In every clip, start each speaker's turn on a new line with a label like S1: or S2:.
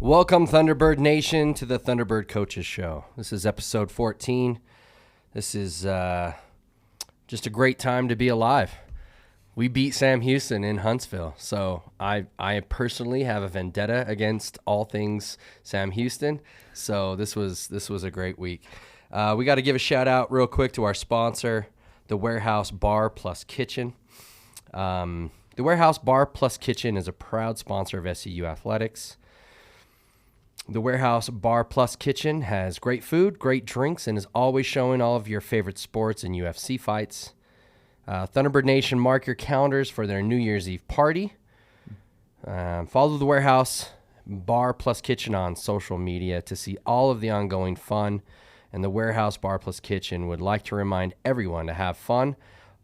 S1: Welcome, Thunderbird Nation, to the Thunderbird Coaches Show. This is episode 14. This is just a great time to be alive. We beat Sam Houston in Huntsville, so I personally have a vendetta against all things Sam Houston. So this was a great week. We got to give a shout out real quick to our sponsor, the Warehouse Bar Plus Kitchen. The Warehouse Bar Plus Kitchen is a proud sponsor of SCU Athletics. The Warehouse Bar Plus Kitchen has great food, great drinks, and is always showing all of your favorite sports and UFC fights. Thunderbird Nation, mark your calendars for their New Year's Eve party. Follow the Warehouse Bar Plus Kitchen on social media to see all of the ongoing fun. And the Warehouse Bar Plus Kitchen would like to remind everyone to have fun,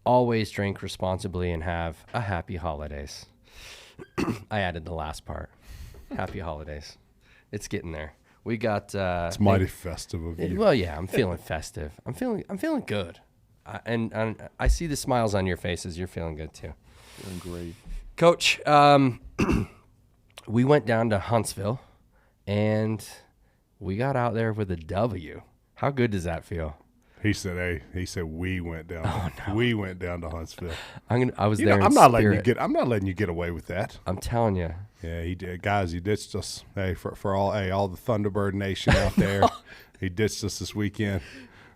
S1: always drink responsibly, and have a happy holidays. I added the last part. Happy holidays. It's getting there. We got.
S2: It's mighty festive of you.
S1: Well, yeah, I'm feeling festive. I'm feeling good, and I see the smiles on your faces. You're feeling good too.
S2: Feeling great,
S1: Coach. We went down to Huntsville, and we got out there with a W. How good does that feel?
S2: He said, we went down.
S1: Oh, no.
S2: We went down to Huntsville.
S1: I was there.
S2: I'm not letting you get away with that.
S1: I'm telling you.
S2: Yeah, he did, guys. He ditched us. Hey, for all the Thunderbird Nation out there, he ditched us this weekend.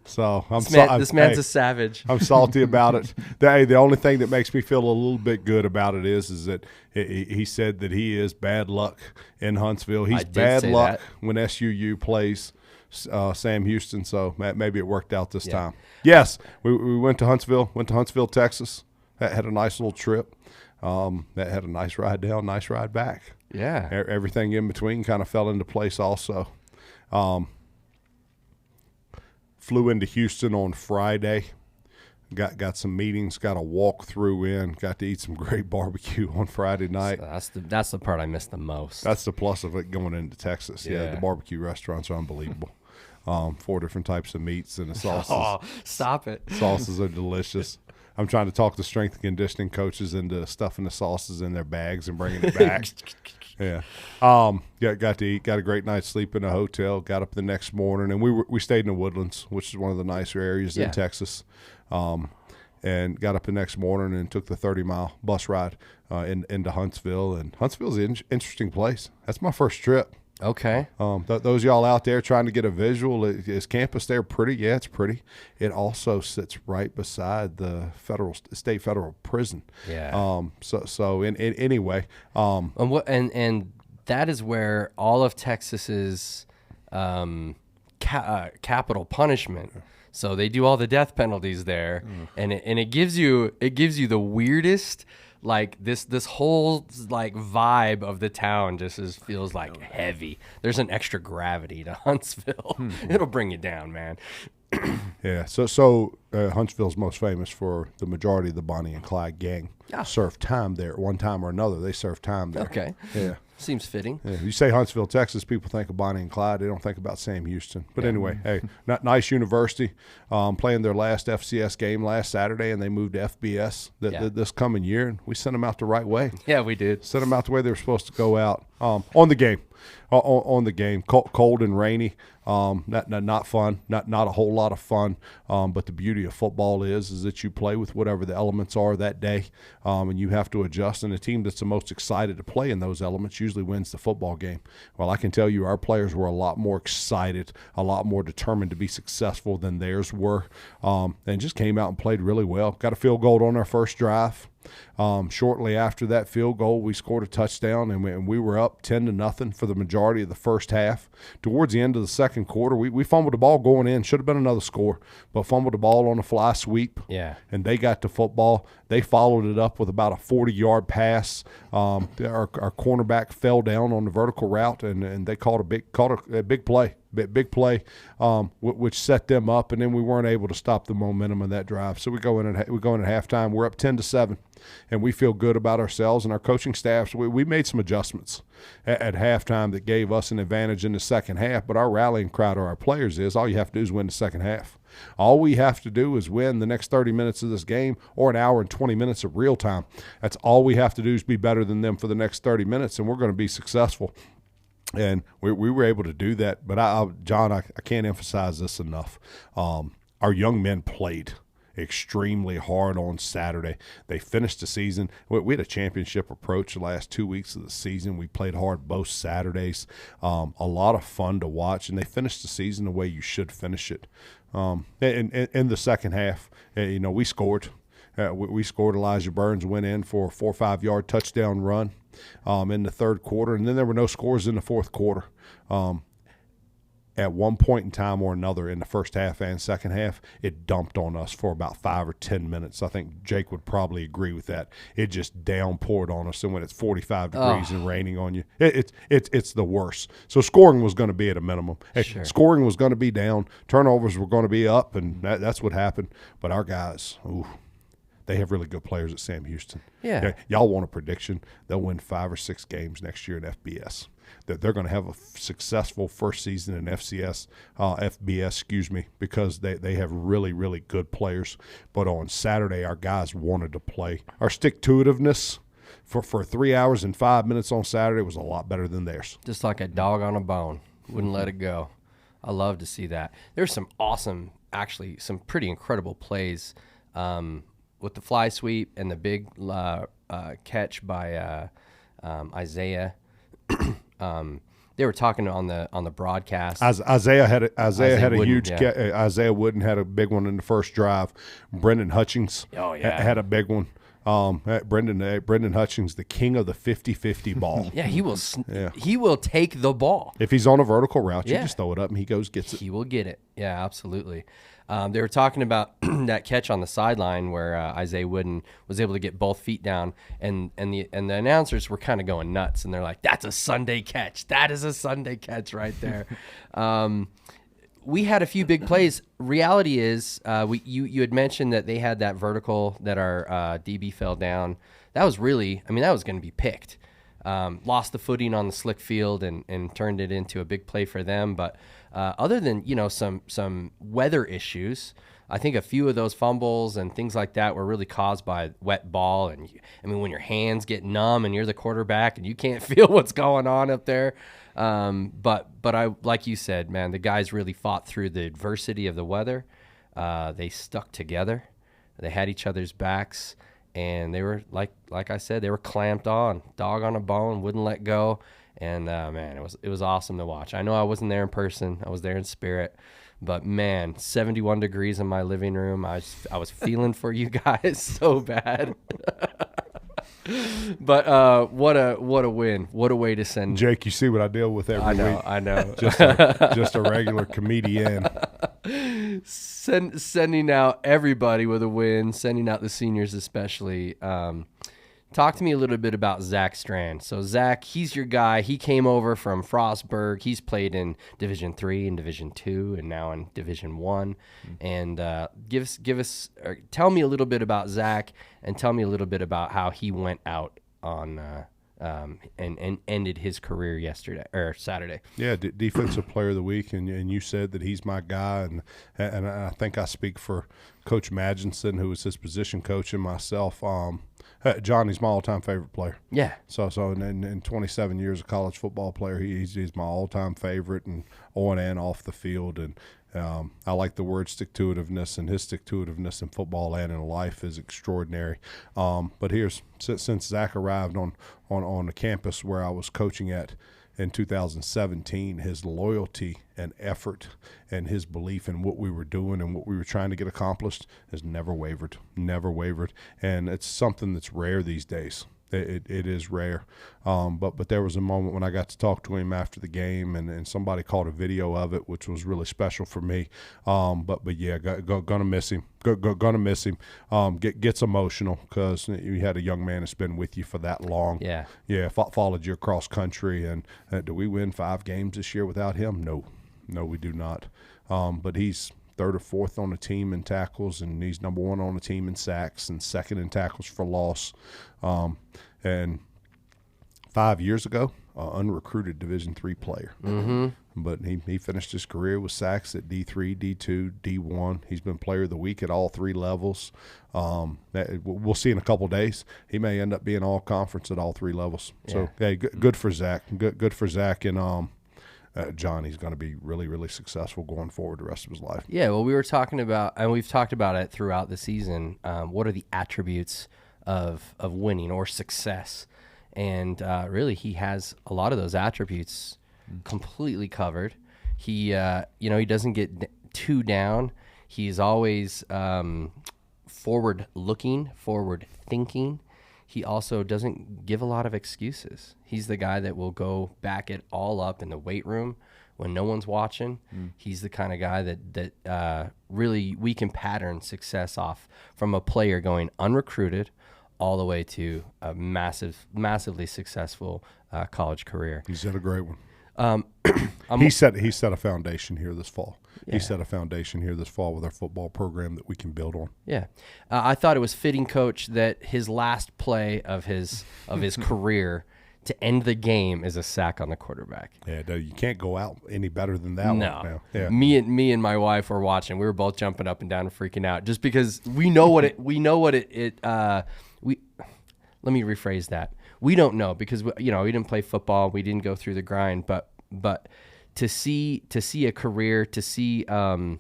S2: So this man's a savage. I'm salty about it. The only thing that makes me feel a little bit good about it is that he said that he is bad luck in Huntsville. He's bad luck when SUU plays Sam Houston. So maybe it worked out this time. Yes, we went to Huntsville, Texas. Had a nice little trip. That had a nice ride down, nice ride back.
S1: Yeah.
S2: Everything in between kind of fell into place also. Flew into Houston on Friday. Got some meetings, got a walkthrough in, got to eat some great barbecue on Friday night.
S1: So that's the part I miss the most.
S2: That's the plus of it going into Texas. Yeah, the barbecue restaurants are unbelievable. 4 different types of meats and the sauces.
S1: Oh, stop it.
S2: Sauces are delicious. I'm trying to talk the strength and conditioning coaches into stuffing the sauces in their bags and bringing it back. Yeah. Got to eat. Got a great night's sleep in a hotel. Got up the next morning, and we stayed in the Woodlands, which is one of the nicer areas in Texas. And got up the next morning and took the 30-mile bus ride into Huntsville. And Huntsville's an interesting place. That's my first trip.
S1: Okay.
S2: Those y'all out there trying to get a visual, is campus there pretty? Yeah, it's pretty. It also sits right beside the state federal prison.
S1: Yeah.
S2: So anyway.
S1: And that is where all of Texas's capital punishment. So they do all the death penalties there, and it gives you the weirdest. Like this whole like vibe of the town just feels like heavy. There's an extra gravity to Huntsville. It'll bring you down, man.
S2: Yeah. So Huntsville's most famous for the majority of the Bonnie and Clyde gang served time there at one time or another. They served time there.
S1: Okay.
S2: Yeah.
S1: Seems fitting.
S2: Yeah. You say Huntsville, Texas, people think of Bonnie and Clyde. They don't think about Sam Houston. But anyway, hey, nice university. Playing their last FCS game last Saturday, and they moved to FBS this coming year. And we sent them out the right way.
S1: Yeah, we did.
S2: Sent them out the way they were supposed to go out on the game. On the game, cold and rainy, not fun, not a whole lot of fun. But the beauty of football is that you play with whatever the elements are that day, and you have to adjust. And the team that's the most excited to play in those elements usually wins the football game. Well, I can tell you, our players were a lot more excited, a lot more determined to be successful than theirs were, and just came out and played really well. Got a field goal on our first drive. Shortly after that field goal, we scored a touchdown, and we were up 10-0 for the majority of the first half. Towards the end of the second quarter, we fumbled the ball going in. Should have been another score, but fumbled the ball on a fly sweep.
S1: Yeah. And
S2: they got to football. They followed it up with about a 40-yard pass. Our cornerback fell down on the vertical route, and they caught a big play. Big play, which set them up, and then we weren't able to stop the momentum of that drive. So we go in at halftime. We're up 10-7, and we feel good about ourselves and our coaching staffs. We made some adjustments at halftime that gave us an advantage in the second half. But our rallying cry to our players is all you have to do is win the second half. All we have to do is win the next 30 minutes of this game or an hour and 20 minutes of real time. That's all we have to do is be better than them for the next 30 minutes, and we're going to be successful. And we were able to do that. But, John, I can't emphasize this enough. Our young men played extremely hard on Saturday. They finished the season. We had a championship approach the last 2 weeks of the season. We played hard both Saturdays. A lot of fun to watch, and they finished the season the way you should finish it. In the second half, we scored. We scored. Elijah Burns went in for a 4 or 5 yard touchdown run in the third quarter, and then there were no scores in the fourth quarter. At one point in time or another in the first half and second half, it dumped on us for about 5 or 10 minutes. I think Jake would probably agree with that. It just downpoured on us, and when it's 45 degrees and raining on you, it's the worst. So scoring was going to be at a minimum.
S1: Sure.
S2: Scoring was going to be down. Turnovers were going to be up, and that's what happened. But our guys, they have really good players at Sam Houston.
S1: Yeah.
S2: Y'all want a prediction? They'll win 5 or 6 games next year in FBS. That they're going to have a successful first season in FBS, because they have really, really good players. But on Saturday, our guys wanted to play. Our stick-to-itiveness for 3 hours and 5 minutes on Saturday was a lot better than theirs.
S1: Just like a dog on a bone. Wouldn't let it go. I love to see that. There's some awesome, actually, some pretty incredible plays with the fly sweep and the big catch by Isaiah. They were talking on the broadcast.
S2: Isaiah had a
S1: Wooden,
S2: huge
S1: yeah.
S2: Isaiah Wooden had a big one in the first drive. Brendan Hutchings had a big one. Brendan Hutchings, the king of the 50-50 ball.
S1: Yeah, he will. He will take the ball.
S2: If he's on a vertical route, you just throw it up and he gets it.
S1: He will get it. Yeah, absolutely. They were talking about that catch on the sideline where Isaiah Wooden was able to get both feet down, and the announcers were kind of going nuts, and they're like, "That's a Sunday catch. That is a Sunday catch right there." We had a few big plays. Reality is, you had mentioned that they had that vertical that our DB fell down. That was really, that was going to be picked. Lost the footing on the slick field and turned it into a big play for them. But other than some weather issues, I think a few of those fumbles and things like that were really caused by wet ball. And when your hands get numb and you're the quarterback and you can't feel what's going on up there. But I, like you said, man, the guys really fought through the adversity of the weather. They stuck together. They had each other's backs. And they were, like I said, they were clamped on, dog on a bone, wouldn't let go. And, man, it was awesome to watch. I know I wasn't there in person. I was there in spirit. But, man, 71 degrees in my living room. I was feeling for you guys so bad. But what a win. What a way to send.
S2: Jake, you see what I deal with every week.
S1: I know.
S2: Just a regular comedian.
S1: Sending out everybody with a win, sending out the seniors especially. Talk to me a little bit about Zach Strand. So Zach, he's your guy. He came over from Frostburg. He's played in Division III and Division II, and now in Division I. And tell me a little bit about Zach, and tell me a little bit about how he went out on and ended his career Saturday.
S2: Yeah, defensive player of the week, and you said that he's my guy, and I think I speak for Coach Madgenson, who was his position coach, and myself. Johnny's my all-time favorite player.
S1: Yeah.
S2: So in 27 years of college football player, he's my all-time favorite, and on and off the field. And I like the word stick-to-itiveness, and his stick-to-itiveness in football and in life is extraordinary. But since Zach arrived on the campus where I was coaching at in 2017, his loyalty and effort and his belief in what we were doing and what we were trying to get accomplished has never wavered. And it's something that's rare these days. It is rare. But there was a moment when I got to talk to him after the game, and somebody caught a video of it, which was really special for me. But yeah, gonna miss him. Gonna miss him. Gets emotional because you had a young man that's been with you for that long.
S1: Yeah.
S2: Followed you across country. And do we win 5 games this year without him? No, we do not. But he's third or fourth on the team in tackles, and he's number 1 on the team in sacks and second in tackles for loss. And 5 years ago, unrecruited Division III player. But he finished his career with sacks at D3, D2, D1. He's been player of the week at all 3 levels. We'll see in a couple days. He may end up being all conference at all 3 levels. Yeah. So, hey, good for Zach. Good for Zach and John. He's going to be really, really successful going forward the rest of his life.
S1: Yeah, well, we were talking about, and we've talked about it throughout the season, what are the attributes of winning or success? And really, he has a lot of those attributes completely covered. He, he doesn't get too down. He's always forward-looking, forward-thinking. He also doesn't give a lot of excuses. He's the guy that will go back it all up in the weight room when no one's watching. He's the kind of guy that really we can pattern success off from a player going unrecruited all the way to a massively successful college career.
S2: He's had a great one. He set a foundation here this fall. Yeah. He set a foundation here this fall with our football program that we can build on.
S1: Yeah, I thought it was fitting, Coach, that his last play of his career to end the game is a sack on the quarterback.
S2: Yeah, you can't go out any better than that.
S1: No,
S2: one now. Yeah.
S1: Me and my wife were watching. We were both jumping up and down and freaking out just because we know what it. Let me rephrase that. We don't know because we didn't play football. We didn't go through the grind, but to see a career, to see the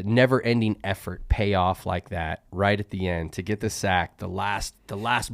S1: never-ending effort pay off like that right at the end, to get the sack, the last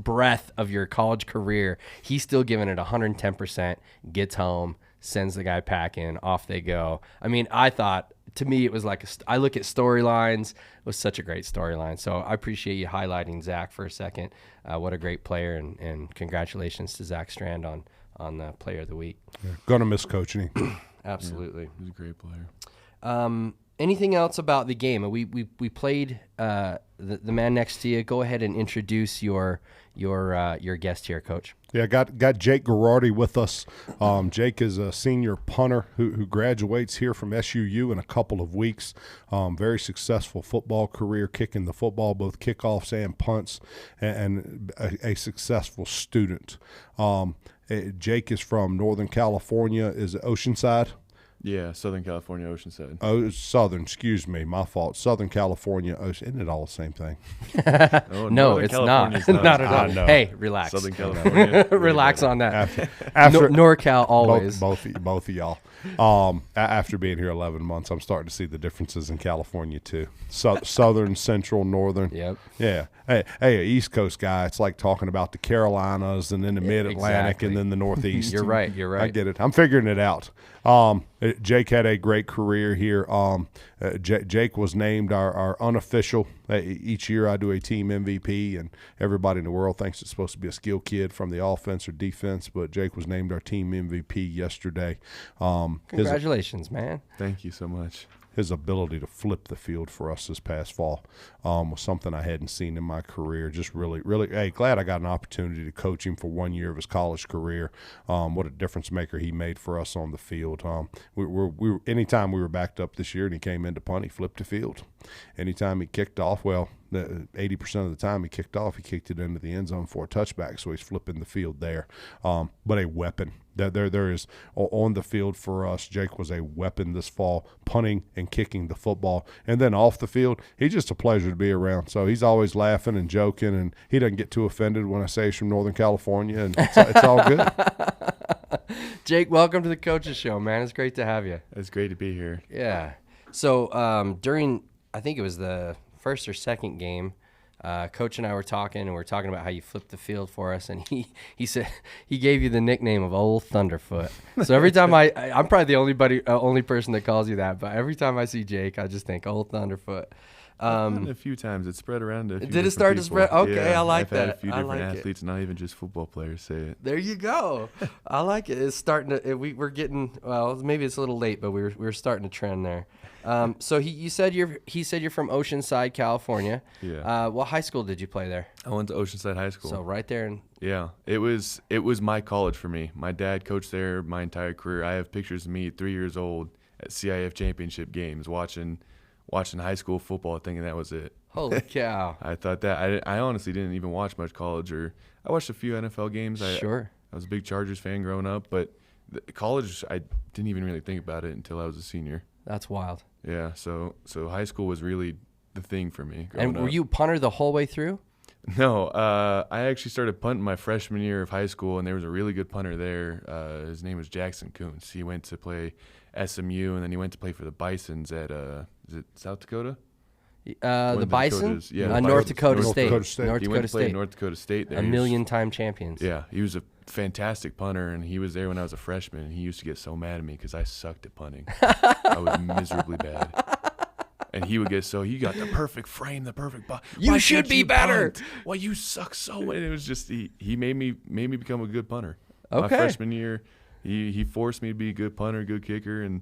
S1: breath of your college career, he's still giving it 110%, gets home, sends the guy packing, off they go. I mean, I thought, to me, it was like, I look at storylines, it was such a great storyline. So I appreciate you highlighting Zach for a second. What a great player, and congratulations to Zach Strand on the Player of the Week.
S2: Yeah, gonna miss coaching him.
S1: Absolutely.
S3: Yeah, he's a great player.
S1: Anything else about the game? We played the man next to you. Go ahead and introduce your guest here, Coach.
S2: Yeah, got Jake Gerardi with us. Jake is a senior punter who graduates here from SUU in a couple of weeks. Very successful football career, kicking the football, both kickoffs and punts, and a successful student. Jake is from Northern California. Is it Oceanside?
S3: Yeah, Southern California, Oceanside.
S2: Oh, Southern, excuse me, my fault. Southern California, isn't it all the same thing?
S1: No, it's not. Not at all. No. Hey, relax.
S3: Southern California.
S1: Relax on that.
S2: After
S1: NorCal always.
S2: Both of y'all. After being here 11 months, I'm starting to see the differences in California too. Southern, Central, Northern.
S1: Yep.
S2: Yeah. Hey, East Coast guy, it's like talking about the Carolinas and then the Mid-Atlantic
S1: exactly.
S2: and then the Northeast.
S1: You're right.
S2: I get it. I'm figuring it out. Jake had a great career here. Jake was named our unofficial. Each year I do a team MVP, and everybody in the world thinks it's supposed to be a skill kid from the offense or defense, but Jake was named our team MVP yesterday.
S1: Congratulations, man.
S3: Thank you so much.
S2: His ability to flip the field for us this past fall was something I hadn't seen in my career. Just really, really, glad I got an opportunity to coach him for 1 year of his college career. What a difference maker he made for us on the field. Anytime we were backed up this year and he came in to punt, he flipped the field. Anytime he kicked off, 80% of the time he kicked off, he kicked it into the end zone for a touchback, so he's flipping the field there. But a weapon. There is on the field for us. Jake was a weapon this fall, punting and kicking the football. And then off the field, he's just a pleasure to be around. So he's always laughing and joking, and he doesn't get too offended when I say he's from Northern California, and it's all good.
S1: Jake, welcome to the Coaches Show, man. It's great to have you.
S3: It's great to be here.
S1: Yeah. So during, I think it was the first or second game, Coach and I were talking, and we were talking about how you flipped the field for us, and he said he gave you the nickname of Old Thunderfoot. So every time I'm probably the only person that calls you that, but every time I see Jake, I just think Old Thunderfoot.
S3: A few times it spread around.
S1: Did it start to spread? Okay,
S3: yeah,
S1: I like
S3: I've
S1: that.
S3: had a few different athletes, not even just football players, say it.
S1: There you go. I like it. It's starting to. We're getting. Well, maybe it's a little late, but we're starting to trend there. So he said you're from Oceanside, California.
S3: Yeah.
S1: What high school did you play there?
S3: I went to Oceanside High School.
S1: So right there.
S3: Yeah, it was my college for me. My dad coached there my entire career. I have pictures of me at 3 years old at CIF championship games watching high school football, thinking that was it.
S1: Holy cow.
S3: I thought that. I honestly didn't even watch much college, or I watched a few NFL games.
S1: Sure.
S3: I was a big Chargers fan growing up, but college, I didn't even really think about it until I was a senior.
S1: That's wild.
S3: Yeah, so high school was really the thing for me growing
S1: And were
S3: up.
S1: you punter the whole way through?
S3: No, I actually started punting my freshman year of high school, and there was a really good punter there. His name was Jackson Kuntz. He went to play SMU, and then he went to play for the Bisons at is it South Dakota?
S1: The Bison?
S3: Dakotas. Yeah,
S1: North
S3: the
S1: Dakota
S2: North
S1: State.
S2: Dakota State.
S1: North
S3: He
S1: Dakota
S3: went to play
S1: State.
S3: North Dakota State there.
S1: A
S3: He was-
S1: million-time champions.
S3: Yeah, he was a fantastic punter, and he was there when I was a freshman, and he used to get so mad at me because I sucked at punting. I was miserably bad. And he would get so, you got the perfect frame, the perfect ball.
S1: You should be better.
S3: Well, you suck so much. And it was just, he made me become a good punter.
S1: Okay.
S3: My freshman year, he forced me to be a good punter, good kicker, and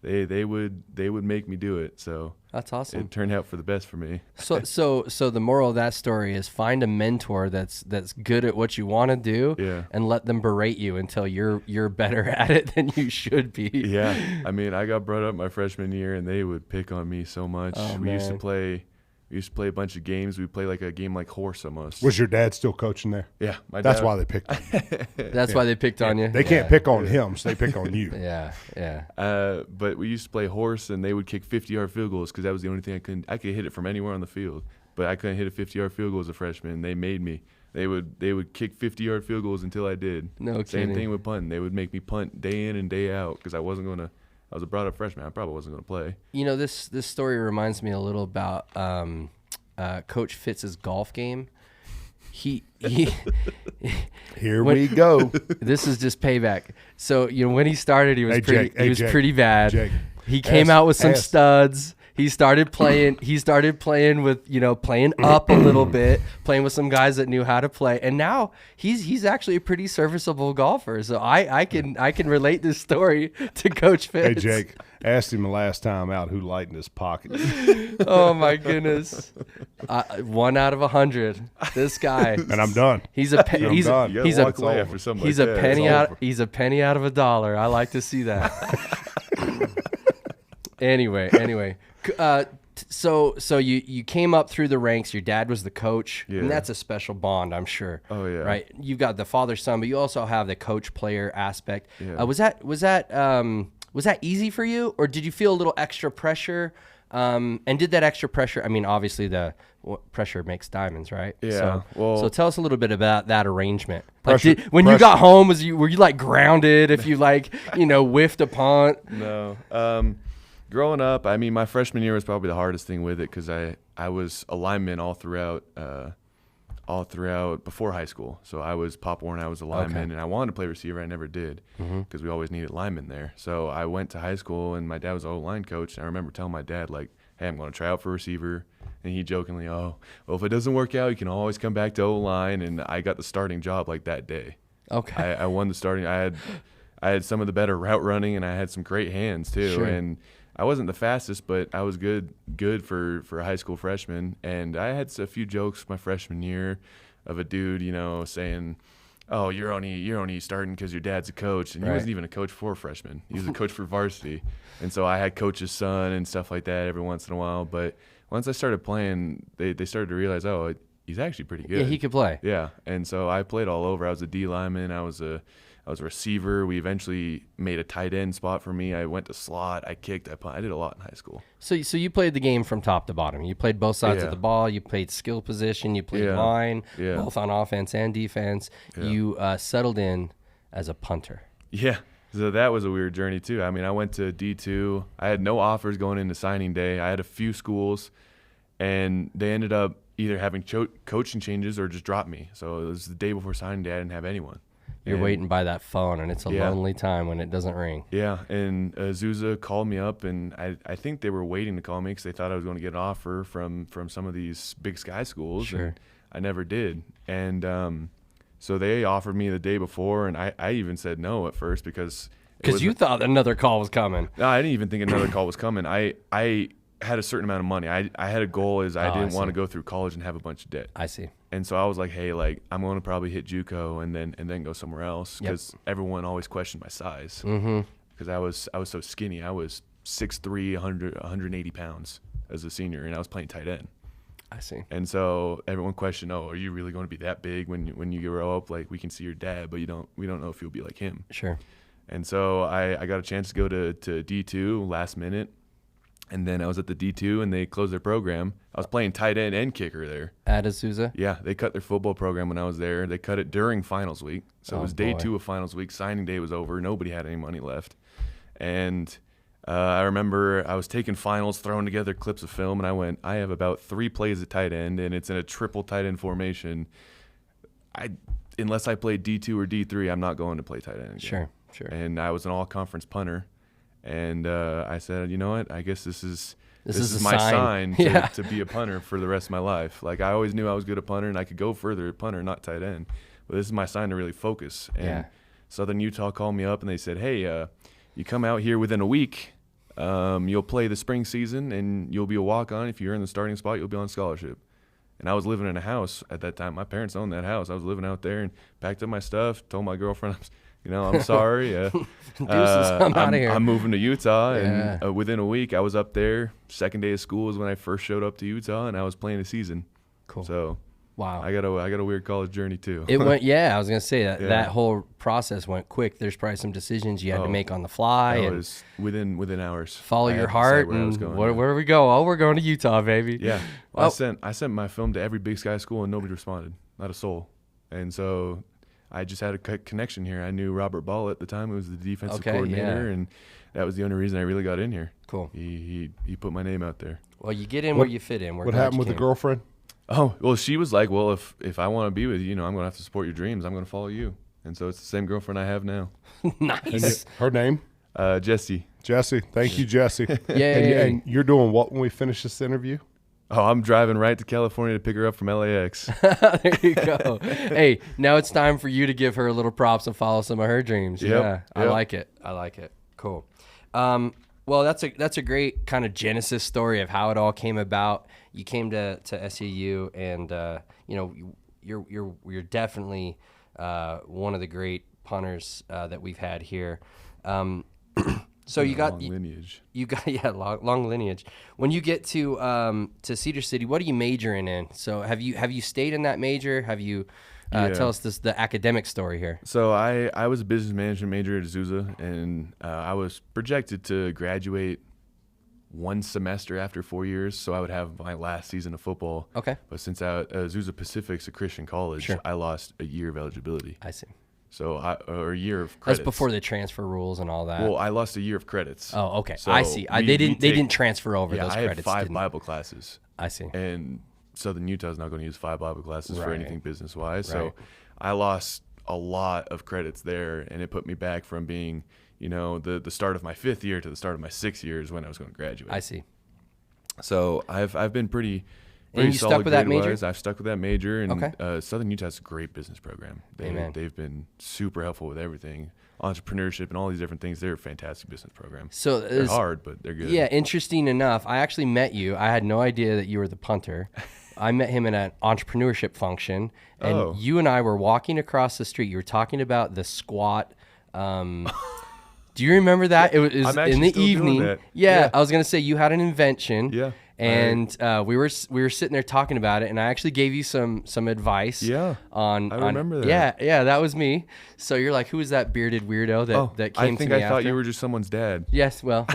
S3: they would make me do it. So
S1: That's awesome.
S3: it turned out for the best for me.
S1: So the moral of that story is find a mentor that's good at what you want to do,
S3: Yeah.
S1: and let them berate you until you're better at it than you should be.
S3: Yeah, I mean, I got brought up my freshman year, and they would pick on me so much.
S1: Oh,
S3: we used to
S1: man.
S3: play a bunch of games. We play like a game like horse almost.
S2: Was your dad still coaching there?
S3: Yeah, my
S2: That's
S3: dad.
S2: why they picked on you.
S1: That's why they picked on you.
S2: They can't pick on him, so they pick on you.
S1: Yeah, yeah.
S3: But we used to play horse, and they would kick 50-yard field goals because that was the only thing I couldn't. I could hit it from anywhere on the field, but I couldn't hit a 50-yard field goal as a freshman. They made me. They would kick 50-yard field goals until I did.
S1: No
S3: Same
S1: kidding.
S3: thing with punting. They would make me punt day in and day out because I wasn't gonna. I was a brought up freshman. I probably wasn't gonna play.
S1: You know, this story reminds me a little about Coach Fitz's golf game. He
S2: Here
S1: When-
S2: we go.
S1: This is just payback. So when he started, he was
S2: Hey, Jake, hey, Jake,
S1: pretty bad.
S2: Jake,
S1: He came
S2: ask-
S1: out with some
S2: ask.
S1: studs. He started playing. He started playing with playing up a little bit, playing with some guys that knew how to play, and now he's actually a pretty serviceable golfer. So I can relate this story to Coach
S2: Hey,
S1: Fitz.
S2: Jake, asked him the last time out who lightened his pocket.
S1: Oh my goodness, 1 out of 100. This guy.
S2: And I'm done.
S1: He's a
S2: I'm
S1: he's
S2: done.
S3: You gotta
S1: he's a
S3: walk away after something
S1: he's
S3: like
S1: a
S3: that.
S1: penny
S3: It's
S1: out
S3: over.
S1: he's a penny out of a dollar. I like to see that. Anyway, so you came up through the ranks. Your dad was the coach,
S3: Yeah.
S1: and that's a special bond, I'm sure.
S3: Oh, yeah.
S1: Right. You've got the father son, but you also have the coach player aspect.
S3: Yeah.
S1: Was that easy for you, or did you feel a little extra pressure? And did that extra pressure? I mean, obviously pressure makes diamonds, right?
S3: Yeah,
S1: So tell us a little bit about that arrangement.
S2: Pressure-
S1: When you
S2: pressure-
S1: got home, were you like grounded if you whiffed a punt?
S3: No. Growing up, I mean, my freshman year was probably the hardest thing with it because I was a lineman all throughout before high school. So I was Pop Warner, I was a lineman, and I wanted to play receiver. I never did because we always needed linemen there. So I went to high school, and my dad was an O-line coach. And I remember telling my dad, like, hey, I'm going to try out for receiver. And he jokingly, oh, well, if it doesn't work out, you can always come back to O-line. And I got the starting job like that day.
S1: Okay.
S3: I won the starting. I had some of the better route running, and I had some great hands too.
S1: Sure.
S3: And I wasn't the fastest, but I was good for a high school freshman. And I had a few jokes my freshman year of a dude, saying, "Oh, you're only starting because your dad's a coach," and he
S1: Right.
S3: wasn't even a coach for freshmen. He was a coach for varsity. And so I had coach's son and stuff like that every once in a while. But once I started playing, they started to realize, oh, he's actually pretty good.
S1: Yeah, he could play.
S3: Yeah, and so I played all over. I was a D lineman. I was a receiver. We eventually made a tight end spot for me. I went to slot. I kicked. I punt. I did a lot in high school.
S1: So you played the game from top to bottom. You played both sides of
S3: Yeah.
S1: the ball. You played skill position. You played
S3: Yeah.
S1: line,
S3: Yeah.
S1: both on offense and defense.
S3: Yeah.
S1: You settled in as a punter.
S3: Yeah, so that was a weird journey too. I mean, I went to D2. I had no offers going into signing day. I had a few schools, and they ended up either having coaching changes or just dropped me. So it was the day before signing day. I didn't have anyone.
S1: You're
S3: And-
S1: waiting by that phone, and it's a
S3: Yeah.
S1: lonely time when it doesn't ring.
S3: Yeah, and Azusa called me up, and I think they were waiting to call me because they thought I was going to get an offer from some of these Big Sky schools,
S1: Sure.
S3: and I never did. And so they offered me the day before, and I even said no at first because
S1: Because you thought another call was coming.
S3: no, I didn't even think another call was coming. I had a certain amount of money. I had a goal is I
S1: Oh, I
S3: didn't want
S1: see.
S3: to go through college and have a bunch of debt.
S1: I see.
S3: And so I was like, hey, like I'm going to probably hit JUCO and then go somewhere else because everyone always questioned my size because I was so skinny. I was 6'3", 180 pounds as a senior, and I was playing tight end.
S1: I see.
S3: And so everyone questioned, "Oh, are you really going to be that big when you grow up? Like, we can see your dad, but we don't know if you'll be like him."
S1: Sure.
S3: And so I got a chance to go to D2 last minute, and then I was at the D2 and they closed their program. I was playing tight end and kicker there.
S1: At Azusa?
S3: Yeah, they cut their football program when I was there. They cut it during finals week. So it was day 2 of finals week. Signing day was over. Nobody had any money left. And I remember I was taking finals, throwing together clips of film, and I went, I have about 3 plays at tight end, and it's in a triple tight end formation. Unless I play D2 or D3, I'm not going to play tight end again.
S1: Sure.
S3: And I was an all-conference punter. And I said, you know what? I guess this is my sign to be a punter for the rest of my life. Like, I always knew I was good at punter, and I could go further at punter, not tight end. But this is my sign to really focus. And Southern Utah called me up, and they said, hey, you come out here within a week. You'll play the spring season, and you'll be a walk-on. If you're in the starting spot, you'll be on scholarship. And I was living in a house at that time. My parents owned that house. I was living out there and packed up my stuff, told my girlfriend, I'm sorry. I'm moving to Utah. And within a week, I was up there. Second day of school is when I first showed up to Utah, and I was playing a season.
S1: Cool.
S3: So
S1: wow,
S3: I got a weird college journey too.
S1: It went. Yeah, I was gonna say that whole process went quick. There's probably some decisions you had to make on the fly.
S3: It
S1: and
S3: was within hours.
S1: Follow your heart. Where do we go? Oh, we're going to Utah, baby.
S3: Yeah. Well, I sent my film to every Big Sky school, and nobody responded. Not a soul. And so I just had a connection here. I knew Robert Ball at the time, who was the defensive coordinator, and that was the only reason I really got in here.
S1: Cool.
S3: He put my name out there.
S1: Well, you get in where you fit in.
S2: What happened with the girlfriend?
S3: Oh, well, she was like, well, if I want to be with you, I'm going to have to support your dreams. I'm going to follow you. And so it's the same girlfriend I have now.
S1: Nice.
S2: Her name?
S3: Jessie.
S2: Jessie. Thank you, Jessie.
S1: And
S2: you're doing what when we finish this interview?
S3: Oh, I'm driving right to California to pick her up from LAX.
S1: There you go. Hey, now it's time for you to give her a little props and follow some of her dreams.
S3: Yep.
S1: I like it. Cool. Well, that's a great kind of genesis story of how it all came about. You came to SUU, and you're definitely one of the great punters that we've had here. So you got
S3: long lineage.
S1: You got long lineage. When you get to Cedar City, what are you majoring in? So have you stayed in that major? Have you tell us the academic story here? So
S3: I was a business management major at Azusa, and I was projected to graduate one semester after 4 years, so I would have my last season of football.
S1: Okay.
S3: But since Azusa Pacific's a Christian college,
S1: sure,
S3: I lost a year of eligibility.
S1: I see.
S3: So or a year of credits.
S1: That's before the transfer rules and all that.
S3: Well, I lost a year of credits.
S1: Oh, okay.
S3: So
S1: I see. They didn't transfer over those
S3: I had
S1: credits.
S3: 5 Bible classes.
S1: I see.
S3: And Southern Utah is not going to use 5 Bible classes for anything business-wise.
S1: Right.
S3: So I lost a lot of credits there, and it put me back from being, the start of my 5th year to the start of my 6th year is when I was going to graduate.
S1: I see.
S3: So I've been pretty
S1: and you
S3: solid
S1: stuck with that major?
S3: I've stuck with that major, and
S1: okay.
S3: Southern Utah has a great business program.
S1: Amen.
S3: They've been super helpful with everything, entrepreneurship and all these different things. They're a fantastic business program.
S1: So
S3: they're hard, but they're good.
S1: Yeah, interesting enough, I actually met you. I had no idea that you were the punter. I met him in an entrepreneurship function, and you and I were walking across the street. You were talking about the squat. Do you remember that? It was in the evening. Yeah, I was gonna say you had an invention.
S3: Yeah.
S1: And we were sitting there talking about it, and I actually gave you some advice.
S3: Yeah. I remember
S1: that. Yeah, that was me. So you're like, who is that bearded weirdo that came to me
S3: I thought you were just someone's dad.
S1: Yes, well.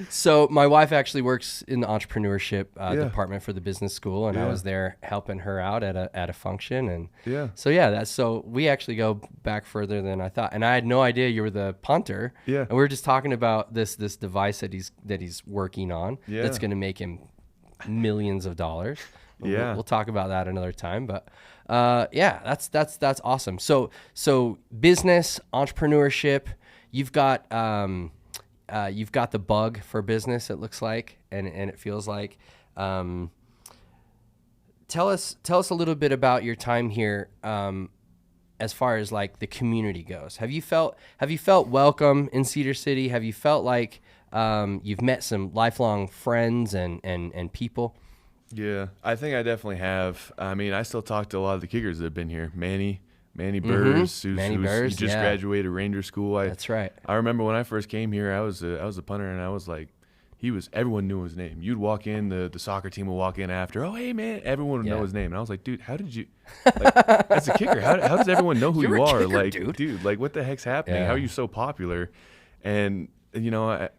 S1: So my wife actually works in the entrepreneurship department for the business school, and I was there helping her out at a function, and so we actually go back further than I thought, and I had no idea you were the punter.
S3: Yeah.
S1: And we were just talking about this device that he's working on.
S3: Yeah.
S1: That's going to make him millions of dollars.
S3: Yeah.
S1: We'll talk about that another time, but that's awesome. So business, entrepreneurship, you've got the bug for business, it looks like, and it feels like. Tell us a little bit about your time here, as far as like the community goes. Have you felt welcome in Cedar City? Have you felt like you've met some lifelong friends and people?
S3: Yeah, I think I definitely have. I mean, I still talk to a lot of the kickers that have been here. Manny Burrs, he just graduated Ranger School.
S1: That's right.
S3: I remember when I first came here, I was a punter, and I was like, everyone knew his name. You'd walk in, the soccer team would walk in after, oh, hey, man, everyone would know his name. And I was like, dude, how did you, like, as a kicker, how does everyone know who you are?
S1: Kicker,
S3: like,
S1: dude,
S3: like, what the heck's happening?
S1: Yeah.
S3: How are you so popular? And, you know,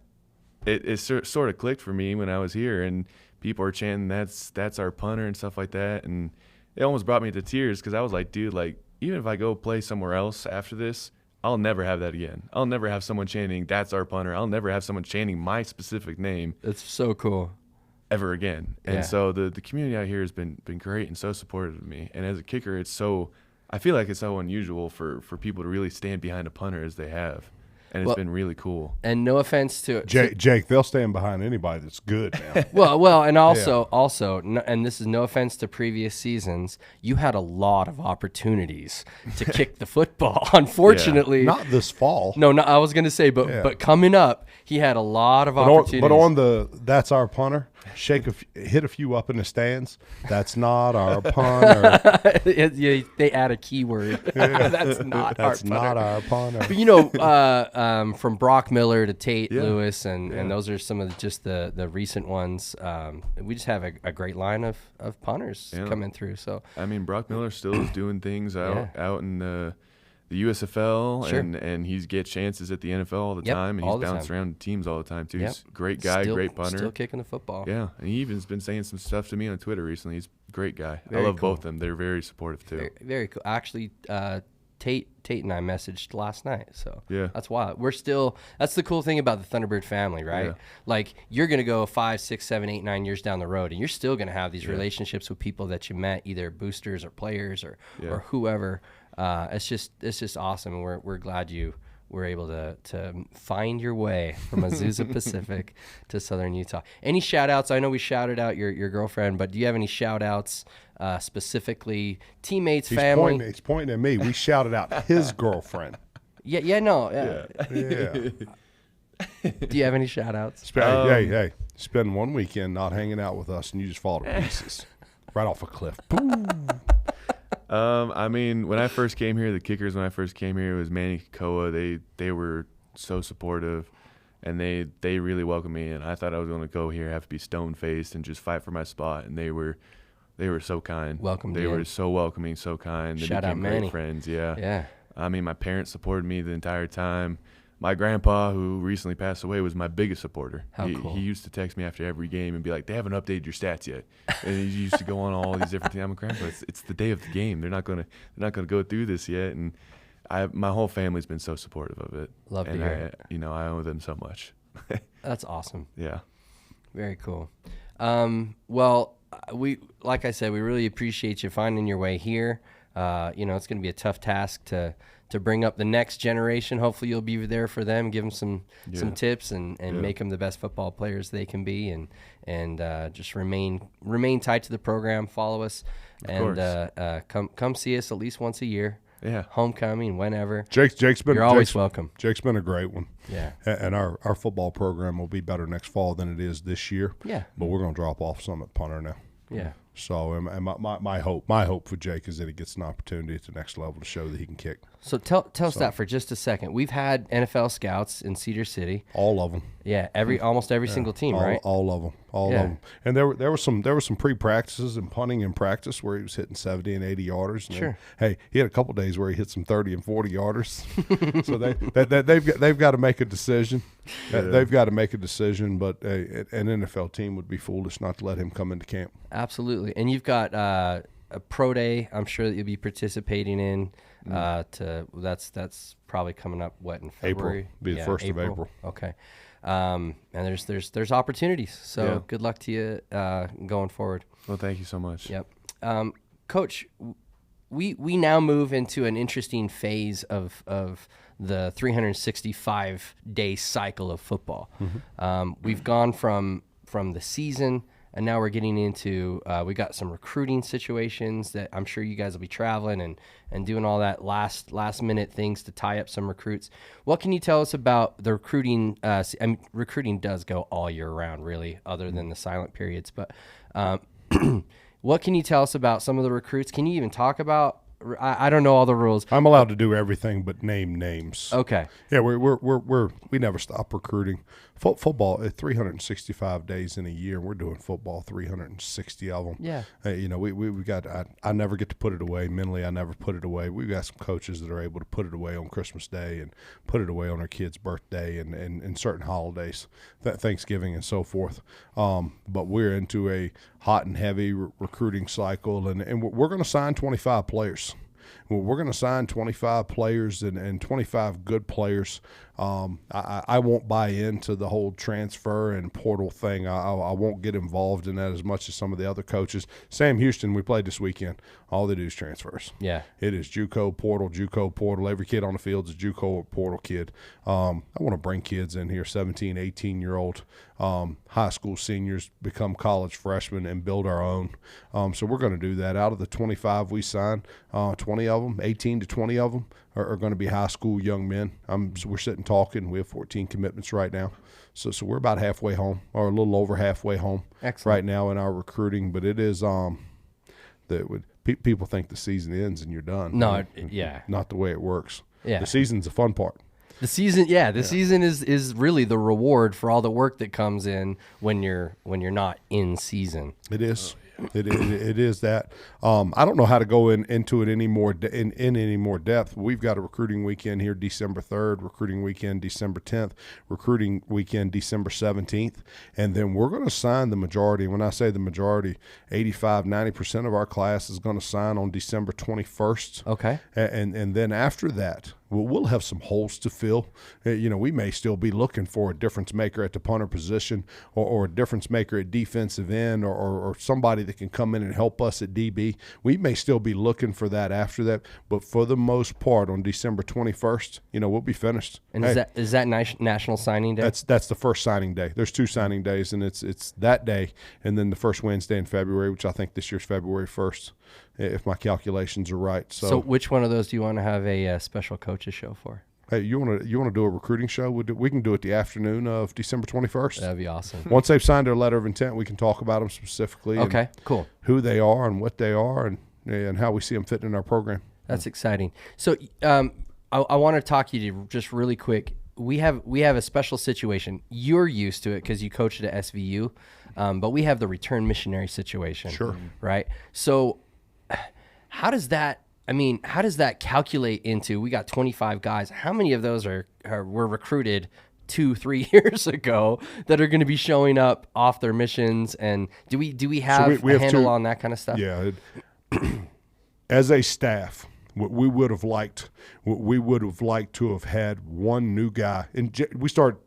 S3: it sort of clicked for me when I was here, and people are chanting, that's our punter and stuff like that. And it almost brought me to tears because I was like, dude, like, even if I go play somewhere else after this, I'll never have that again. I'll never have someone chanting, that's our punter. I'll never have someone chanting my specific name.
S1: That's so cool.
S3: Ever again. And so the community out here has been great and so supportive of me. And as a kicker, I feel like it's so unusual for people to really stand behind a punter as they have. And it's been really cool.
S1: And no offense to
S2: Jake, they'll stand behind anybody that's good, man.
S1: well, and also, and this is no offense to previous seasons, you had a lot of opportunities to kick the football. Unfortunately,
S2: Not this fall.
S1: No, I was going to say, but coming up, he had a lot of opportunities.
S2: But on the that's our punter, hit a few up in the stands. That's not our punter.
S1: They add a keyword. That's not
S2: our punter.
S1: But you know, from Brock Miller to Tate Lewis, and those are some of the recent ones. We just have a great line of punters coming through. So
S3: I mean, Brock Miller still is doing things out in the USFL, and he gets chances at the NFL all the time, and he's bouncing around teams all the time too. He's a great guy, great punter.
S1: Still kicking the football.
S3: Yeah, and he even's been saying some stuff to me on Twitter recently. He's a great guy.
S1: Very
S3: I love
S1: cool.
S3: both of them. They're very supportive too.
S1: Very, very cool. Actually, Tate and I messaged last night, so that's wild. That's the cool thing about the Thunderbird family, right?
S3: Yeah.
S1: Like, you're gonna go 5, 6, 7, 8, 9 years down the road, and you're still gonna have these relationships with people that you met, either boosters or players or whoever. It's just awesome, and we're glad you were able to find your way from Azusa Pacific to Southern Utah. Any shout outs? I know we shouted out your girlfriend, but do you have any shout outs specifically teammates, family?
S2: He's pointing at me. We shouted out his girlfriend.
S1: Yeah. Do you have any shout outs?
S2: Hey, spend one weekend not hanging out with us and you just fall to pieces. Right off a cliff. Boom.
S3: I mean, when I first came here, the kickers, when I first came here, it was Manny Kakoa. They were so supportive, and they really welcomed me. And I thought I was going to go here, have to be stone-faced, and just fight for my spot. And they were so kind. They were so welcoming, so kind. They
S1: Shout out
S3: became
S1: Manny.
S3: great friends. Yeah.
S1: Yeah.
S3: I mean, my parents supported me the entire time. My grandpa, who recently passed away, was my biggest supporter.
S1: How cool.
S3: He used to text me after every game and be like, they haven't updated your stats yet. And he used to go on all these different things. I'm a grandpa. It's the day of the game. They're not gonna go through this yet. And my whole family's been so supportive of it.
S1: Love to hear it.
S3: I owe them so much.
S1: That's awesome.
S3: Yeah.
S1: Very cool. Well, like I said, we really appreciate you finding your way here. It's going to be a tough task to bring up the next generation. Hopefully you'll be there for them, give them some tips and make them the best football players they can be, and just remain tied to the program, follow us, come see us at least once a year.
S3: Yeah.
S1: Homecoming, whenever.
S2: You're
S1: always welcome.
S2: Jake's been a great one.
S1: Yeah.
S2: And our football program will be better next fall than it is this year.
S1: Yeah.
S2: But we're going to drop off some at punter now.
S1: Yeah.
S2: So, and my hope for Jake is that he gets an opportunity at the next level to show that he can kick.
S1: So tell us that for just a second. We've had NFL scouts in Cedar City.
S2: All of them.
S1: Yeah, almost every single team, right?
S2: All of them. All of them. And there were some pre-practices and punting in practice where he was hitting 70 and 80 yarders. And
S1: sure.
S2: Then, he had a couple days where he hit some 30 and 40 yarders. So they've got to make a decision. Yeah. They've got to make a decision, but an NFL team would be foolish not to let him come into camp.
S1: Absolutely. And you've got a pro day, I'm sure that you'll be participating in. That's probably coming up in February?
S2: April. Be the 1st of April.
S1: Okay. And there's opportunities. So good luck to you going forward.
S3: Well, thank you so much.
S1: Yep. Coach, we now move into an interesting phase of the 365-day cycle of football. Mm-hmm. We've gone from the season, and now we're getting into we got some recruiting situations that I'm sure you guys will be traveling and doing all that last minute things to tie up some recruits. What can you tell us about the recruiting? Recruiting does go all year round, really, other than the silent periods. But what can you tell us about some of the recruits? Can you even talk about I don't know all the rules.
S2: I'm allowed to do everything but name names.
S1: Okay.
S2: Yeah, we never stop recruiting. Football at 365 days in a year. We're doing football 360 of them.
S1: Yeah.
S2: We got. I never get to put it away mentally. I never put it away. We've got some coaches that are able to put it away on Christmas Day and put it away on their kid's birthday and certain holidays, Thanksgiving and so forth. But we're into a hot and heavy recruiting cycle, and we're going to sign 25 players. We're going to sign 25 players and 25 good players. I won't buy into the whole transfer and portal thing. I won't get involved in that as much as some of the other coaches. Sam Houston, we played this weekend. All they do is transfers.
S1: Yeah.
S2: It is JUCO portal. Every kid on the field is a JUCO or portal kid. I want to bring kids in here, 17, 18-year-old high school seniors, become college freshmen and build our own. So we're going to do that. Out of the 25 we sign, 20 of them, 18 to 20 of them are going to be high school young men. We're sitting talking. We have 14 commitments right now. So we're about halfway home, or a little over halfway home.
S1: Excellent.
S2: Right now in our recruiting. But it is people think the season ends and you're done.
S1: No, yeah.
S2: Not the way it works.
S1: Yeah.
S2: The season's the fun part.
S1: The season, season is really the reward for all the work that comes in when you're not in season.
S2: It is. It is that. I don't know how to go into it any more in any more depth. We've got a recruiting weekend here December 3rd, recruiting weekend December 10th, recruiting weekend December 17th, and then we're going to sign the majority. When I say the majority, 85-90% of our class is going to sign on December 21st.
S1: Okay.
S2: And then after that, we'll have some holes to fill. We may still be looking for a difference maker at the punter position or a difference maker at defensive end or somebody that can come in and help us at DB. We may still be looking for that after that. But for the most part, on December 21st, we'll be finished.
S1: And is that National Signing Day?
S2: That's the first signing day. There's 2 signing days, and it's that day and then the first Wednesday in February, which I think this year's February 1st. If my calculations are right. So
S1: which one of those do you want to have a special coaches show for?
S2: Hey, you want to do a recruiting show? We can do it the afternoon of December 21st.
S1: That'd be awesome.
S2: Once they've signed their letter of intent, we can talk about them specifically.
S1: Okay, cool.
S2: Who they are and what they are and how we see them fitting in our program.
S1: That's exciting. So I want to talk to you just really quick. We have a special situation. You're used to it because you coached at SVU, but we have the return missionary situation.
S2: Sure.
S1: Right? So how does that calculate into, we got 25 guys. How many of those were recruited 2-3 years ago that are going to be showing up off their missions? And do we have a handle on that kind of stuff?
S2: Yeah. As a staff, we would have liked to have had one new guy. We start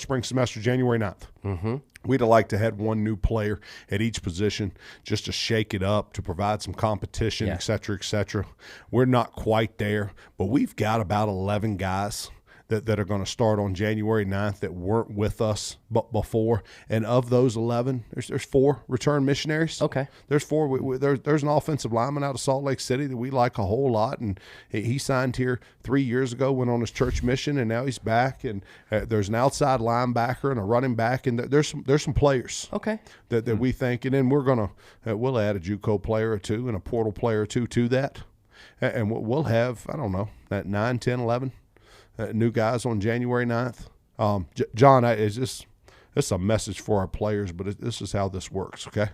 S2: spring semester January 9th. Mm-hmm. We'd have liked to have one new player at each position just to shake it up, to provide some competition, et cetera, et cetera. We're not quite there, but we've got about 11 guys that are going to start on January 9th that weren't with us before. And of those 11, there's 4 return missionaries.
S1: Okay.
S2: There's 4. There's an offensive lineman out of Salt Lake City that we like a whole lot, and he signed here 3 years ago, went on his church mission, and now he's back. And there's an outside linebacker and a running back, and there's some players.
S1: Okay.
S2: That we think, and then we'll add a JUCO player or 2 and a portal player or 2 to that, and we'll have, I don't know, that 9, 10, 11 new guys on January 9th. John, it's a message for our players, but this is how this works, okay?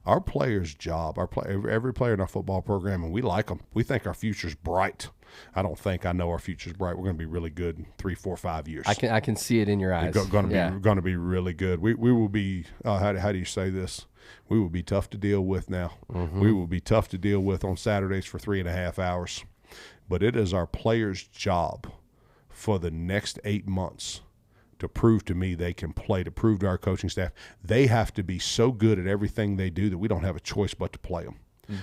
S2: Our players' job, every player in our football program, and we like them. We think our future's bright. I know our future's bright. We're going to be really good in 3, 4, 5 years.
S1: I can see it in your eyes.
S2: Going to be really good. We will be. How do you say this? We will be tough to deal with now. Mm-hmm. We will be tough to deal with on Saturdays for 3.5 hours. But it is our players' job for the next 8 months to prove to me they can play, to prove to our coaching staff they have to be so good at everything they do that we don't have a choice but to play them.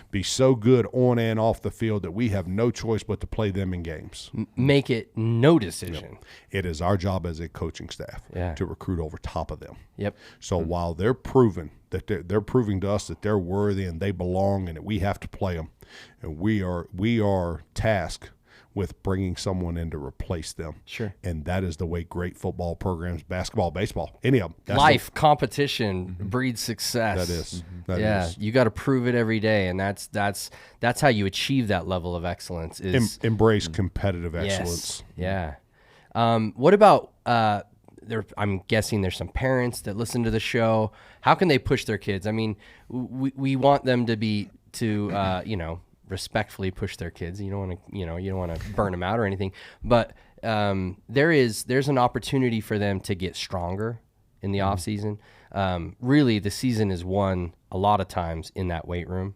S2: Be so good on and off the field that we have no choice but to play them in games.
S1: Make it no decision.
S2: It is our job as a coaching staff to recruit over top of them.
S1: Yep.
S2: So while they're proving that they're proving to us that they're worthy and they belong and that we have to play them, and we are tasked with bringing someone in to replace them.
S1: Sure.
S2: And that is the way great football programs, basketball, baseball, any of them.
S1: Life, competition breeds success.
S2: That is.
S1: Yeah, you got to prove it every day, and that's how you achieve that level of excellence. Is
S2: Embrace competitive excellence.
S1: Yes. Yeah. What about I'm guessing there's some parents that listen to the show. How can they push their kids? I mean, we want them to respectfully push their kids. You don't want to burn them out or anything. But there's an opportunity for them to get stronger in the off season. Really, the season is won a lot of times in that weight room.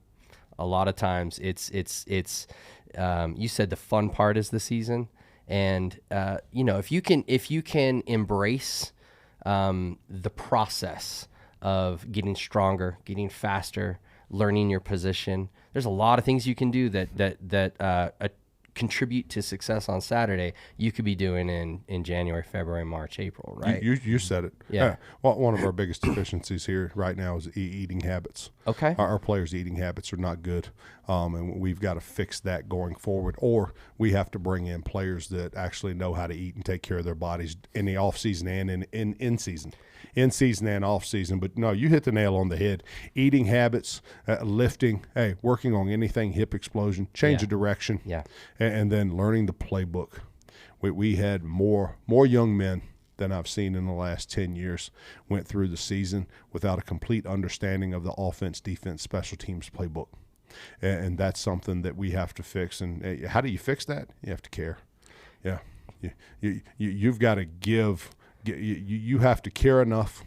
S1: A lot of times it's you said the fun part is the season. And if you can embrace the process of getting stronger, getting faster, learning your position, there's a lot of things you can do that contribute to success on Saturday. You could be doing in January, February, March, April, right?
S2: You said it.
S1: Yeah.
S2: Well, one of our biggest deficiencies here right now is eating habits.
S1: Okay.
S2: Our players' eating habits are not good, and we've got to fix that going forward. Or we have to bring in players that actually know how to eat and take care of their bodies in the off season and in season. In season and off season. But no, you hit the nail on the head. Eating habits, lifting, working on anything hip explosion, change of direction, and then learning the playbook. We had more young men than I've seen in the last 10 years went through the season without a complete understanding of the offense, defense, special teams playbook. And that's something that we have to fix. And how do you fix that? You have to care. Yeah. You've got to give. You have to care enough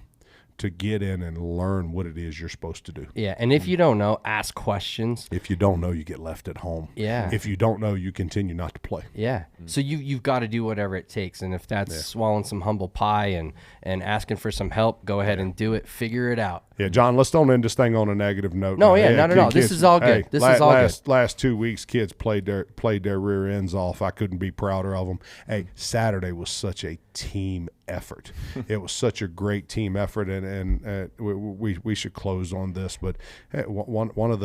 S2: to get in and learn what it is you're supposed to do.
S1: Yeah, and if you don't know, ask questions.
S2: If you don't know, you get left at home.
S1: Yeah.
S2: If you don't know, you continue not to play.
S1: Yeah. So you've got to do whatever it takes, and if that's swallowing some humble pie and asking for some help, go ahead and do it. Figure it out.
S2: Yeah, John, let's don't end this thing on a negative note.
S1: No, not at all. This is all good. This is all good.
S2: Last 2 weeks, kids played their rear ends off. I couldn't be prouder of them. Hey, Saturday was such a team effort. It was such a great team effort, and we should close on this. But one of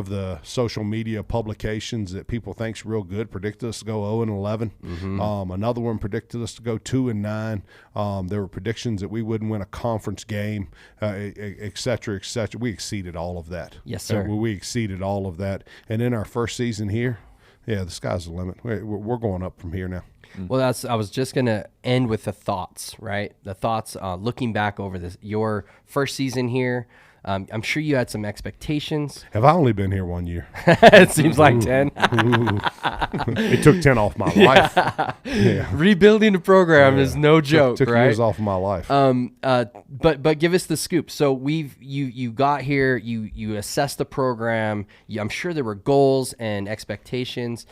S2: the social media publications that people think's real good predicted us to go 0-11. Mm-hmm. Another one predicted us to go 2-9. There were predictions that we wouldn't win a conference game, et cetera, et cetera. We exceeded all of that.
S1: Yes, sir.
S2: We exceeded all of that. And in our first season here, the sky's the limit. We're going up from here now.
S1: Well, I was just going to end with the thoughts, right? The thoughts looking back over your first season here. I'm sure you had some expectations.
S2: Have I only been here 1 year?
S1: It seems like 10.
S2: It took 10 off my life. Yeah.
S1: Rebuilding the program is no joke,
S2: took
S1: right?
S2: years off of my life.
S1: But give us the scoop. So you got here, you assessed the program. I'm sure there were goals and expectations.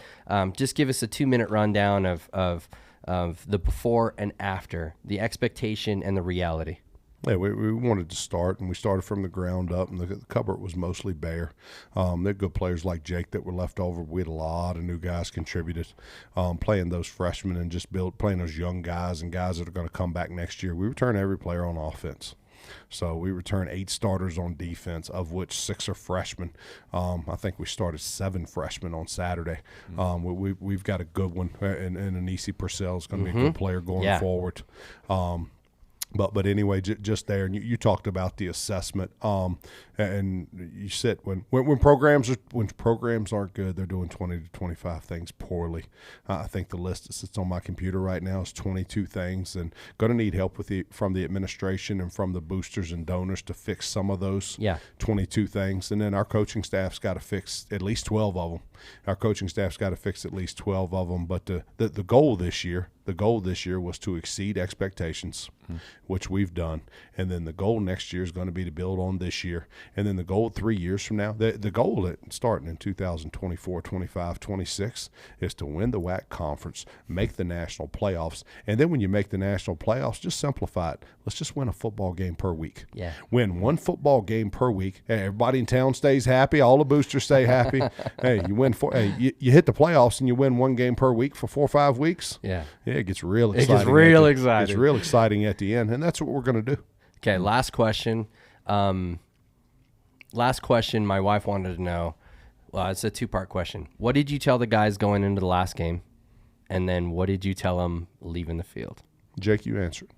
S1: Just give us a 2-minute rundown of the before and after, the expectation and the reality.
S2: Yeah, we wanted to start, and we started from the ground up, and the cupboard was mostly bare. There were good players like Jake that were left over. We had a lot of new guys contributed, playing those freshmen and just playing those young guys and guys that are going to come back next year. We return every player on offense. So we return 8 starters on defense, of which 6 are freshmen. I think we started 7 freshmen on Saturday. We've got a good one, and Anisi Purcell is going to be a good player going forward. But anyway, just there, and you talked about the assessment, and you said when programs aren't good, they're doing 20 to 25 things poorly. I think the list that sits on my computer right now is 22 things, and going to need help from the administration and from the boosters and donors to fix some of those 22 things, and then our coaching staff's got to fix at least 12 of them. Our coaching staff's got to fix at least 12 of them. But the goal this year was to exceed expectations, which we've done. And then the goal next year is going to be to build on this year. And then the goal 3 years from now, the goal starting in 2024, 25, 26 is to win the WAC conference, make the national playoffs. And then when you make the national playoffs, just simplify it. Let's just win a football game per week.
S1: Yeah.
S2: Win one football game per week. Hey, everybody in town stays happy. All the boosters stay happy. Hey, you hit the playoffs and you win one game per week for 4 or 5 weeks.
S1: Yeah.
S2: It gets real exciting.
S1: It gets real exciting.
S2: It's real exciting at the end, and that's what we're going to do.
S1: Okay, last question. My wife wanted to know, well, it's a 2-part question. What did you tell the guys going into the last game? And then what did you tell him leaving the field?
S2: Jake, you answered.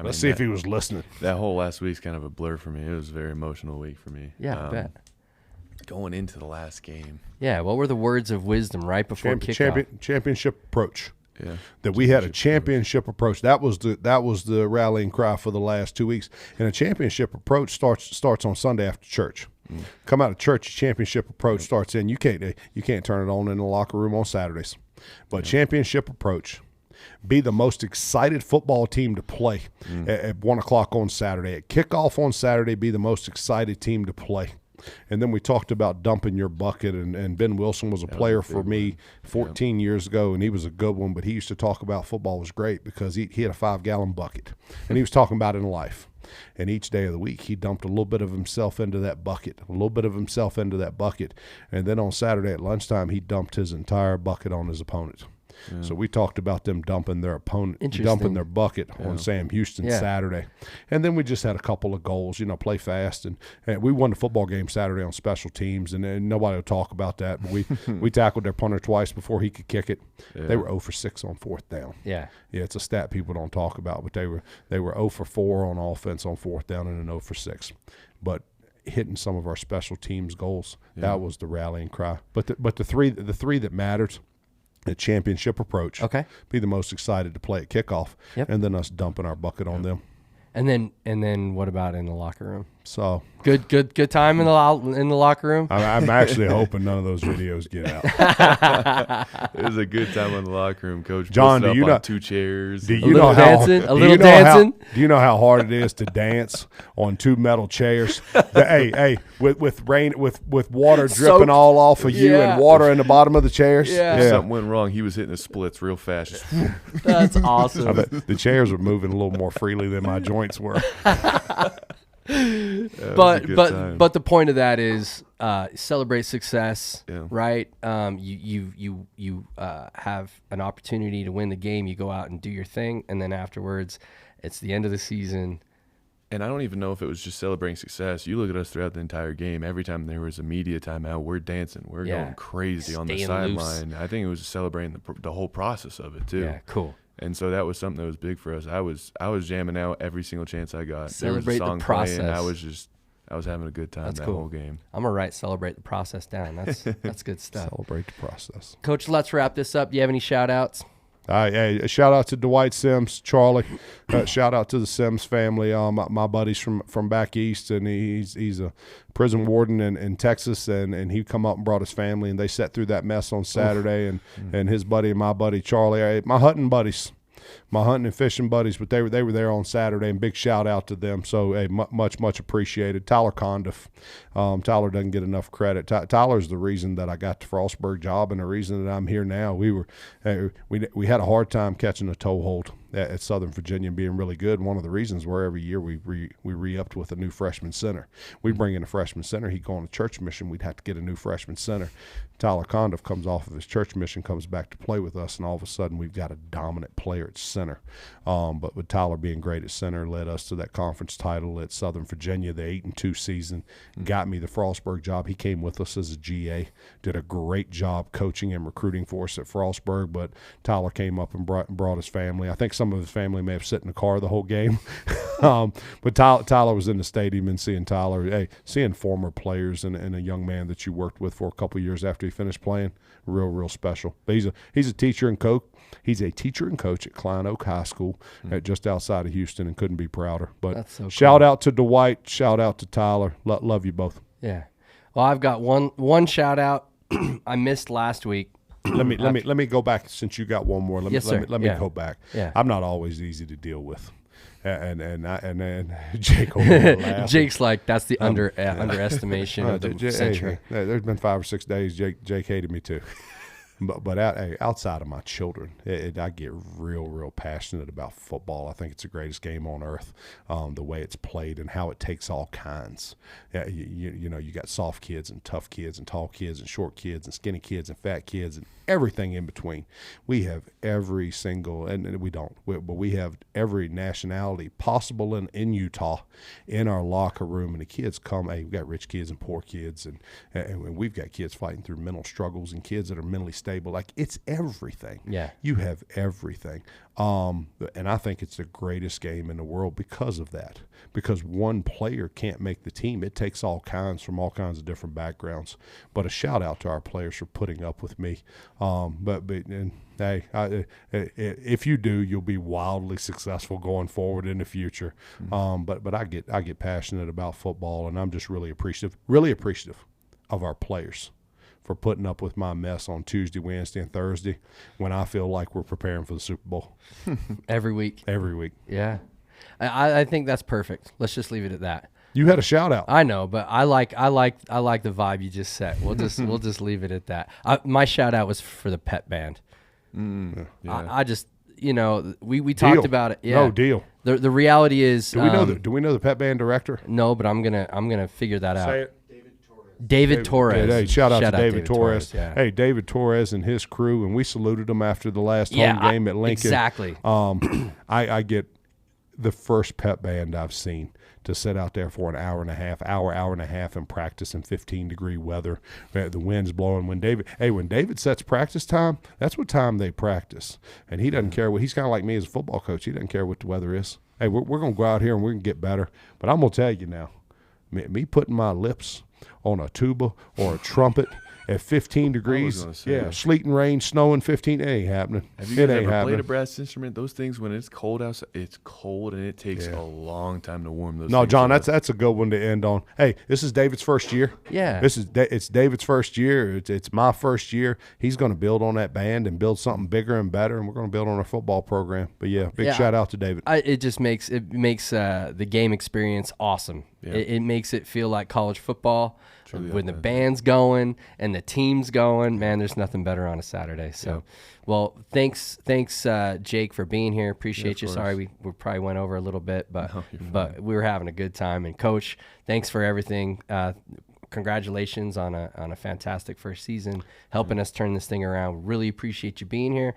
S2: Let's see if he was listening.
S3: That whole last week's kind of a blur for me. It was a very emotional week for me.
S1: Yeah, I bet.
S3: Going into the last game.
S1: Yeah, what were the words of wisdom right before kickoff?
S2: Championship approach.
S3: Yeah.
S2: That we had a championship approach. That was the rallying cry for the last 2 weeks. And a championship approach starts on Sunday after church. Come out of church, championship approach starts in. You can't turn it on in the locker room on Saturdays. But championship approach. Be the most excited football team to play at 1 o'clock on Saturday. At kickoff on Saturday, be the most excited team to play. And then we talked about dumping your bucket, and Ben Wilson was a player for me 14 years ago, and he was a good one, but he used to talk about football was great because he had a 5-gallon bucket, and he was talking about it in life. And each day of the week, he dumped a little bit of himself into that bucket, and then on Saturday at lunchtime, he dumped his entire bucket on his opponent. Yeah. So we talked about them dumping their bucket on Sam Houston Saturday. And then we just had a couple of goals, play fast. And we won the football game Saturday on special teams, and nobody will talk about that. But we tackled their punter twice before he could kick it. Yeah. They were 0 for 6 on fourth down.
S1: Yeah.
S2: Yeah, it's a stat people don't talk about, but they were 0 for 4 on offense on fourth down and an 0 for 6. But hitting some of our special teams goals, that was the rallying cry. But the three that mattered, the championship approach.
S1: Okay.
S2: Be the most excited to play at kickoff.
S1: Yep.
S2: And then us dumping our bucket on them.
S1: And then what about in the locker room?
S2: So
S1: good time in the locker room.
S2: I'm actually hoping none of those videos get out.
S3: It was a good time in the locker room, Coach.
S2: John, do you know
S3: 2 chairs?
S2: Do you know how
S1: dancing? A little dancing?
S2: Do you know how hard it is to dance on 2 metal chairs? With rain, with water dripping all off of you and water in the bottom of the chairs.
S1: Yeah.
S3: If something went wrong, he was hitting the splits real fast.
S1: That's awesome.
S2: I bet the chairs were moving a little more freely than my joints were.
S1: But the point of that is celebrate success, right? You have an opportunity to win the game. You go out and do your thing, and then afterwards, it's the end of the season.
S3: And I don't even know if it was just celebrating success. You look at us throughout the entire game. Every time there was a media timeout, we're dancing. We're going crazy on the sideline. I think it was celebrating the whole process of it too.
S1: Yeah, cool.
S3: And so that was something that was big for us. I was jamming out every single chance I got.
S1: Celebrate
S3: there was a song
S1: the process.
S3: playing. I was having a good time whole game.
S1: I'm gonna write "Celebrate the Process" down. That's good stuff.
S2: Celebrate the process.
S1: Coach, let's wrap this up. Do you have any shout outs?
S2: Hey, shout out to Dwight Sims, Charlie. Shout out to the Sims family. My buddy's from back east, and he's a prison warden in Texas, and he come up and brought his family, and they sat through that mess on Saturday, and his buddy and my buddy Charlie, my hunting buddies. My hunting and fishing buddies, but they were there on Saturday, and big shout out to them. So, hey, much appreciated. Tyler Condiff. Tyler doesn't get enough credit. Tyler's the reason that I got the Frostburg job and the reason that I'm here now. We had a hard time catching a toehold at Southern Virginia and being really good. One of the reasons were every year we re-upped with a new freshman center. We bring in a freshman center. He'd go on a church mission. We'd have to get a new freshman center. Tyler Condiff comes off of his church mission, comes back to play with us, and all of a sudden we've got a dominant player at center. But with Tyler being great at center, led us to that conference title at Southern Virginia, the 8-2 season, got me the Frostburg job. He came with us as a GA, did a great job coaching and recruiting for us at Frostburg, but Tyler came up and brought his family. I think some of his family may have sat in the car the whole game. But Tyler was in the stadium, and seeing former players and a young man that you worked with for a couple of years after he finished playing, real special. But he's a teacher and coach. He's a teacher and coach at Klein Oak High School, just outside of Houston, and couldn't be prouder. But so shout out to Dwight, shout out to Tyler. Love you both.
S1: Yeah. Well, I've got one shout out I missed last week.
S2: Let me go back since you got one more. Let me go back.
S1: Yeah.
S2: I'm not always easy to deal with. And Jake over there laughing.
S1: Jake's like, that's the underestimation of the century.
S2: Hey, there's been 5 or 6 days Jake hated me too. But outside of my children, I get real passionate about football. I think it's the greatest game on earth, the way it's played and how it takes all kinds. You got soft kids and tough kids and tall kids and short kids and skinny kids and fat kids and everything in between. We have every single, but we have every nationality possible in Utah in our locker room. And the kids come, we've got rich kids and poor kids, and we've got kids fighting through mental struggles and kids that are mentally stable stable. Like, it's everything.
S1: Yeah.
S2: You have everything. And I think it's the greatest game in the world because of that. Because one player can't make the team. It takes all kinds from all kinds of different backgrounds. But a shout out to our players for putting up with me. Hey, if you do, you'll be wildly successful going forward in the future. But I get passionate about football, and I'm just really appreciative of our players for putting up with my mess on Tuesday, Wednesday, and Thursday when I feel like we're preparing for the Super Bowl.
S1: Every week.
S2: Every week.
S1: Yeah. I think that's perfect. Let's just leave it at that.
S2: You had a shout out.
S1: I know, but I like the vibe you just set. We'll just leave it at that. My shout out was for the pep band.
S3: Yeah.
S1: I just, we talked about it. Yeah.
S2: No deal.
S1: The reality is,
S2: Do we know the pep band director?
S1: No, but I'm gonna figure that out.
S2: Say it.
S1: David Torres.
S2: Hey, shout out to David Torres.
S1: Yeah.
S2: Hey, David Torres and his crew, and we saluted him after the last home game at Lincoln.
S1: Exactly.
S2: I get the first pep band I've seen to sit out there for an hour and a half and practice in 15-degree weather. The wind's blowing. When David sets practice time, that's what time they practice. And he doesn't care what. He's kind of like me as a football coach. He doesn't care what the weather is. Hey, we're going to go out here and we're going to get better. But I'm going to tell you now, me putting my lips on a tuba or a trumpet at 15 degrees, sleet and rain, snowing 15, it ain't happening.
S3: Have you guys ever played a brass instrument? Those things, when it's cold outside, it's cold, and it takes a long time to warm those.
S2: No,
S3: things
S2: John,
S3: up.
S2: that's a good one to end on. Hey, this is David's first year.
S1: Yeah.
S2: It's David's first year. It's my first year. He's going to build on that band and build something bigger and better, and we're going to build on our football program. But big shout out to David.
S1: It just makes the game experience awesome.
S3: Yeah.
S1: It makes it feel like college football.
S3: Truly
S1: when the
S3: authentic.
S1: band's going and the team's going, man, there's nothing better on a Saturday. So, well, thanks, Jake, for being here. Appreciate you.
S3: course.
S1: Sorry we probably went over a little bit, but
S3: No, you're
S1: but we were having a good time. And Coach, thanks for everything. Congratulations on a fantastic first season, helping us turn this thing around. Really appreciate you being here.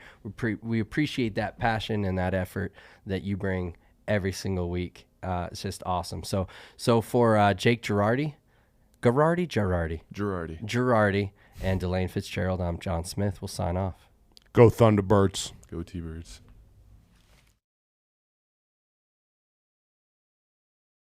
S1: We appreciate that passion and that effort that you bring every single week. It's just awesome. So for Jake Gerardi, and Delane Fitzgerald, I'm John Smith. We'll sign off.
S2: Go Thunderbirds.
S3: Go T-Birds.